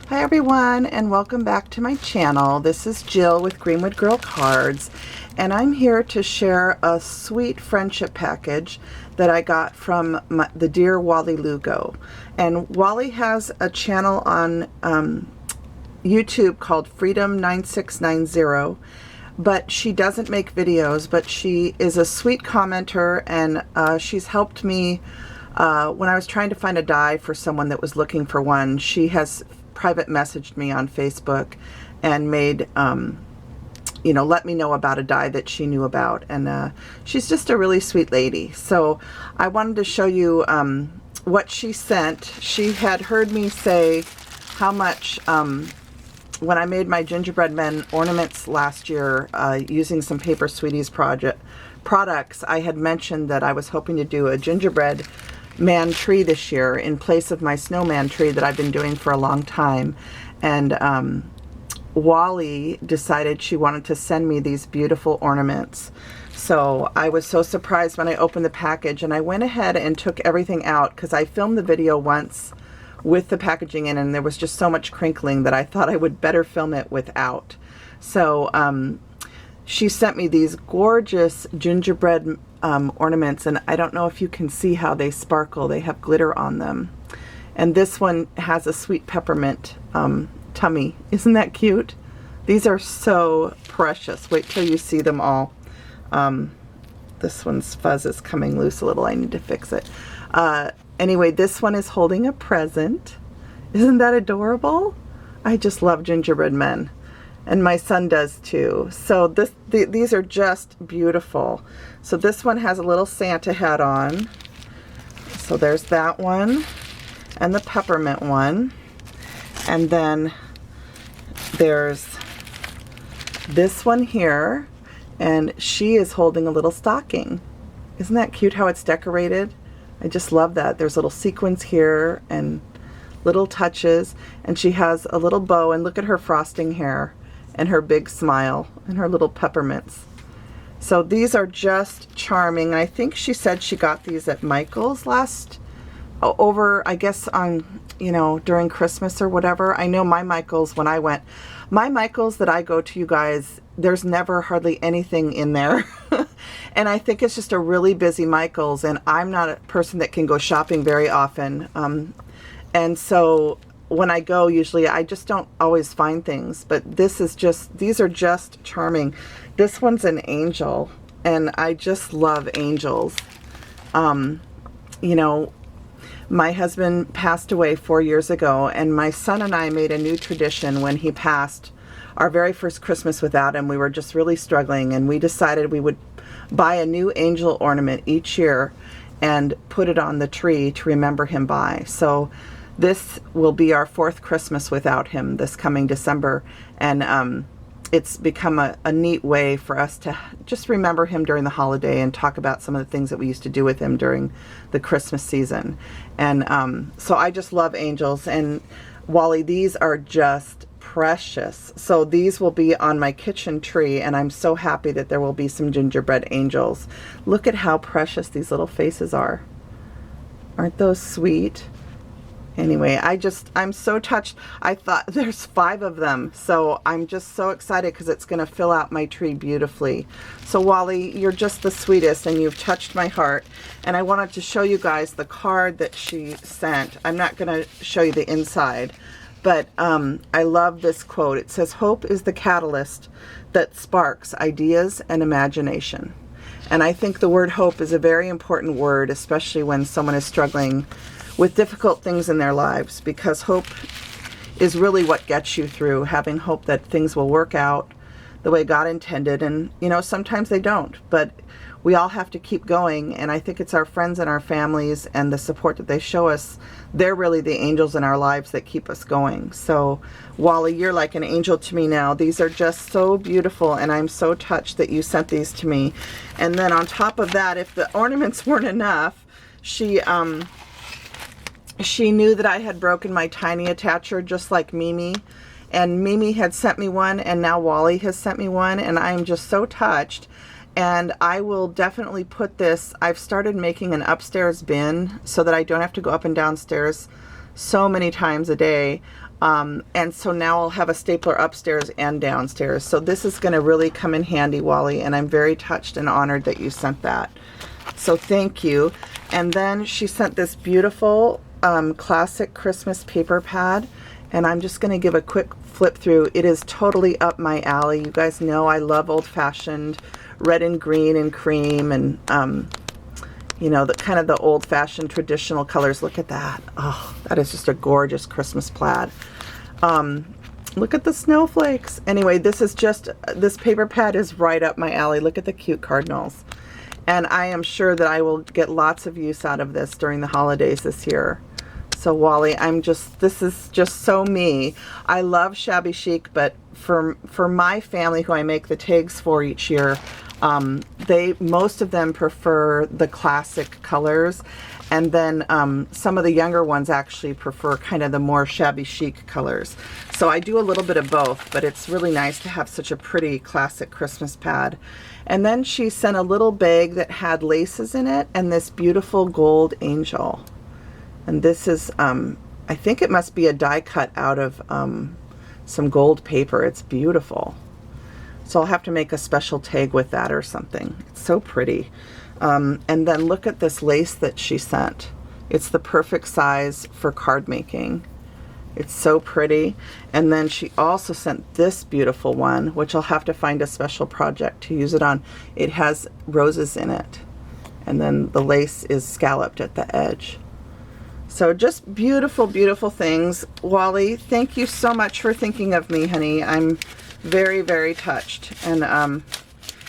Hi everyone, and welcome back to my channel. This is Jill with Greenwood Girl Cards, and I'm here to share a sweet friendship package that I got from the dear Wallie Lugo. And Wallie has a channel on YouTube called Freedom9690, but she doesn't make videos, but she is a sweet commenter, and she's helped me when I was trying to find a die for someone that was looking for one. She has private messaged me on Facebook and made let me know about a die that she knew about, and she's just a really sweet lady. So I wanted to show you what she sent. She had heard me say how much when I made my gingerbread men ornaments last year using some Paper Sweeties products, I had mentioned that I was hoping to do a gingerbread man tree this year in place of my snowman tree that I've been doing for a long time. And Wallie decided she wanted to send me these beautiful ornaments. So I was so surprised when I opened the package, and I went ahead and took everything out because I filmed the video once with the packaging in, and there was just so much crinkling that I thought I would better film it without. So she sent me these gorgeous gingerbread ornaments, and I don't know if you can see how they sparkle. They have glitter on them. And this one has a sweet peppermint tummy. Isn't that cute? These are so precious. Wait till you see them all. This one's fuzz is coming loose a little. I need to fix it. Anyway, this one is holding a present. Isn't that adorable? I just love gingerbread men. And my son does too. So these are just beautiful. So this one has a little Santa hat on. So there's that one, and the peppermint one. And then there's this one here, and she is holding a little stocking. Isn't that cute how it's decorated? I just love that. There's little sequins here and little touches, and she has a little bow, and look at her frosting hair and her big smile and her little peppermints. So these are just charming. I think she said she got these at Michael's I guess on, during Christmas or whatever. I know my Michael's, when I went, my Michael's that I go to, you guys, there's never hardly anything in there. And I think it's just a really busy Michael's, and I'm not a person that can go shopping very often. And so when I go, usually I just don't always find things, but these are just charming. This one's an angel, and I just love angels. My husband passed away 4 years ago, and my son and I made a new tradition when he passed. Our very first Christmas without him, we were just really struggling, and we decided we would buy a new angel ornament each year and put it on the tree to remember him by. So this will be our 4th Christmas without him this coming December, and it's become a neat way for us to just remember him during the holiday and talk about some of the things that we used to do with him during the Christmas season. And so I just love angels, and Wallie, these are just precious. So these will be on my kitchen tree, and I'm so happy that there will be some gingerbread angels. Look at how precious these little faces are. Aren't those sweet? Anyway, I'm so touched. I thought there's 5 of them, so I'm just so excited because it's going to fill out my tree beautifully. So Wallie, you're just the sweetest, and you've touched my heart. And I wanted to show you guys the card that she sent. I'm not going to show you the inside, but I love this quote. It says, "Hope is the catalyst that sparks ideas and imagination." And I think the word hope is a very important word, especially when someone is struggling with difficult things in their lives, because hope is really what gets you through, having hope that things will work out the way God intended. And sometimes they don't, but we all have to keep going. And I think it's our friends and our families and the support that they show us. They're really the angels in our lives that keep us going. So Wallie, you're like an angel to me now. These are just so beautiful, and I'm so touched that you sent these to me. And then on top of that, if the ornaments weren't enough, she knew that I had broken my tiny attacher just like Mimi, and Mimi had sent me one, and now Wallie has sent me one, and I'm just so touched. And I will definitely put this, I've started making an upstairs bin so that I don't have to go up and downstairs so many times a day. And so now I'll have a stapler upstairs and downstairs. So this is going to really come in handy, Wally, and I'm very touched and honored that you sent that. So thank you. And then she sent this beautiful classic Christmas paper pad, and I'm just going to give a quick flip through. It is totally up my alley. You guys know I love old-fashioned red and green and cream, and you know, the kind of the old-fashioned traditional colors. Look at that. Oh, that is just a gorgeous Christmas plaid. Look at the snowflakes. Anyway, this paper pad is right up my alley. Look at the cute cardinals. And I am sure that I will get lots of use out of this during the holidays this year. So Wally, this is just so me. I love shabby chic, but for my family who I make the tags for each year, most of them prefer the classic colors, and then some of the younger ones actually prefer kind of the more shabby chic colors. So I do a little bit of both, but it's really nice to have such a pretty classic Christmas pad. And then she sent a little bag that had laces in it and this beautiful gold angel. And this is, I think it must be a die cut out of some gold paper. It's beautiful. So I'll have to make a special tag with that or something. It's so pretty. And then look at this lace that she sent. It's the perfect size for card making. It's so pretty. And then she also sent this beautiful one, which I'll have to find a special project to use it on. It has roses in it. And then the lace is scalloped at the edge. So just beautiful, beautiful things. Wally, thank you so much for thinking of me, honey. I'm very, very touched. And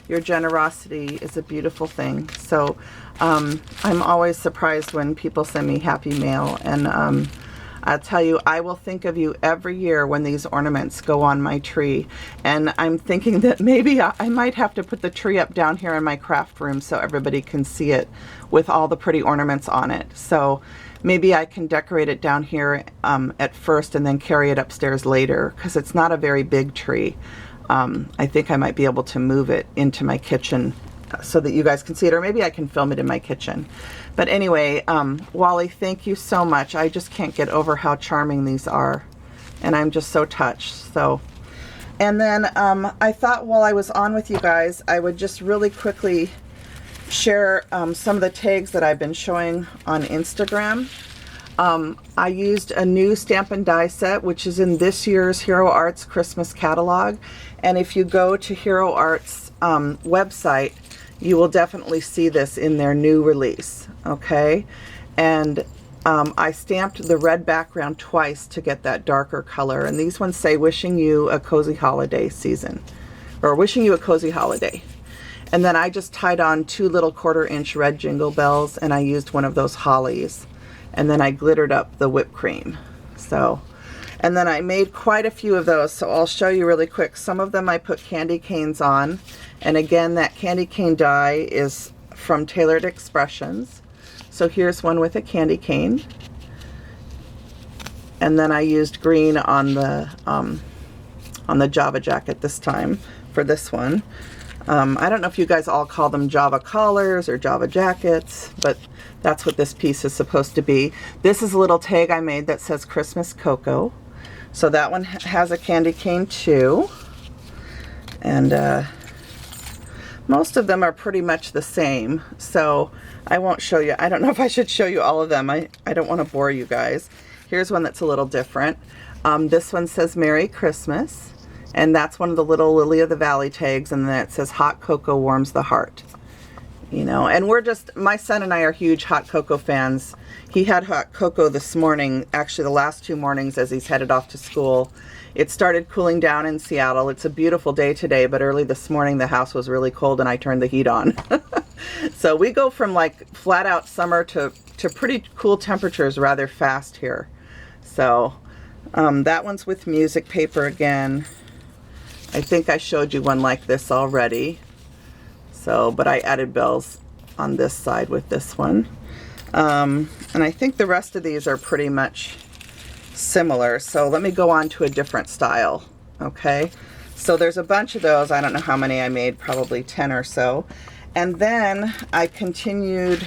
your generosity is a beautiful thing. So I'm always surprised when people send me happy mail. And I'll tell you, I will think of you every year when these ornaments go on my tree. And I'm thinking that maybe I might have to put the tree up down here in my craft room so everybody can see it with all the pretty ornaments on it. So maybe I can decorate it down here at first and then carry it upstairs later, because it's not a very big tree. I think I might be able to move it into my kitchen so that you guys can see it, or maybe I can film it in my kitchen. But anyway, Wally, thank you so much. I just can't get over how charming these are, and I'm just so touched. So, and then I thought while I was on with you guys, I would just really quickly share some of the tags that I've been showing on Instagram. I used a new stamp and die set, which is in this year's Hero Arts Christmas catalog. And if you go to Hero Arts website, you will definitely see this in their new release, okay? And I stamped the red background twice to get that darker color. And these ones say, wishing you a cozy holiday season, or wishing you a cozy holiday. And then I just tied on 2 little 1/4-inch red jingle bells, and I used one of those hollies. And then I glittered up the whipped cream. So, and then I made quite a few of those, so I'll show you really quick. Some of them I put candy canes on. And again, that candy cane die is from Tailored Expressions. So here's one with a candy cane. And then I used green on the Java jacket this time for this one. I don't know if you guys all call them Java collars or Java jackets, but that's what this piece is supposed to be. This is a little tag I made that says Christmas Cocoa. So that one has a candy cane too. And most of them are pretty much the same. So I won't show you. I don't know if I should show you all of them. I don't want to bore you guys. Here's one that's a little different. This one says Merry Christmas. And that's one of the little Lily of the Valley tags, and then it says hot cocoa warms the heart. You know, and my son and I are huge hot cocoa fans. He had hot cocoa this morning, actually the last 2 mornings as he's headed off to school. It started cooling down in Seattle. It's a beautiful day today, but early this morning the house was really cold and I turned the heat on. So we go from like flat out summer to pretty cool temperatures rather fast here. So that one's with music paper again. I think I showed you one like this already. So, but I added bells on this side with this one. And I think the rest of these are pretty much similar. So let me go on to a different style. Okay. So there's a bunch of those. I don't know how many I made, probably 10 or so. And then I continued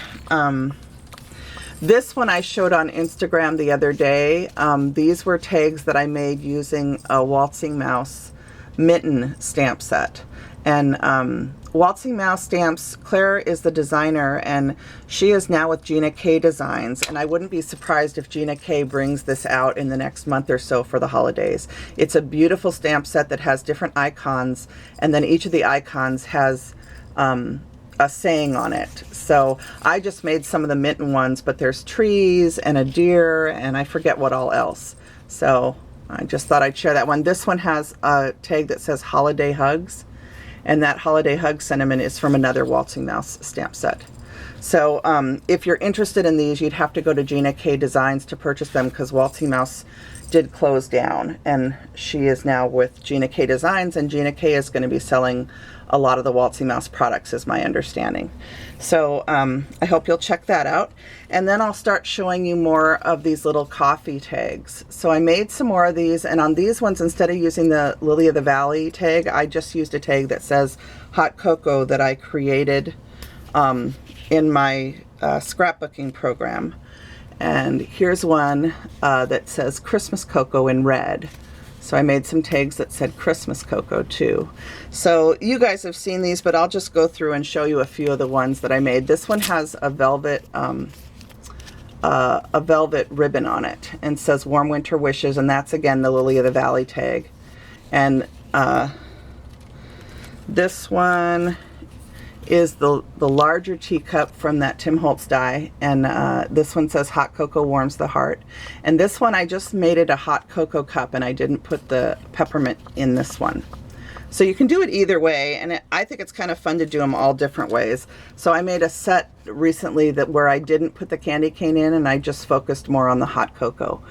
This one I showed on Instagram the other day. These were tags that I made using a Waltzing Mouse mitten stamp set. And Waltzing Mouse stamps, Claire is the designer, and she is now with Gina K Designs, and I wouldn't be surprised if Gina K brings this out in the next month or so for the holidays. It's a beautiful stamp set that has different icons, and then each of the icons has a saying on it. So I just made some of the mitten ones, but there's trees and a deer and I forget what all else. So I just thought I'd share that one. This one has a tag that says Holiday Hugs, and that Holiday Hug sentiment is from another Waltzing Mouse stamp set. So if you're interested in these, you'd have to go to Gina K Designs to purchase them, because Waltzing Mouse did close down, and she is now with Gina K Designs, and Gina K is going to be selling a lot of the Waltzing Mouse products, is my understanding. So I hope you'll check that out. And then I'll start showing you more of these little coffee tags. So I made some more of these, and on these ones, instead of using the Lily of the Valley tag, I just used a tag that says hot cocoa that I created in my scrapbooking program. And here's one that says Christmas cocoa in red. So I made some tags that said Christmas cocoa too. So you guys have seen these, but I'll just go through and show you a few of the ones that I made. This one has a velvet ribbon on it and says Warm Winter Wishes, and that's again the Lily of the Valley tag. And this one is the larger teacup from that Tim Holtz die, and this one says Hot Cocoa Warms the Heart. And this one I just made it a hot cocoa cup, and I didn't put the peppermint in this one. So you can do it either way, and I think it's kind of fun to do them all different ways. So I made a set recently that where I didn't put the candy cane in, and I just focused more on the hot cocoa.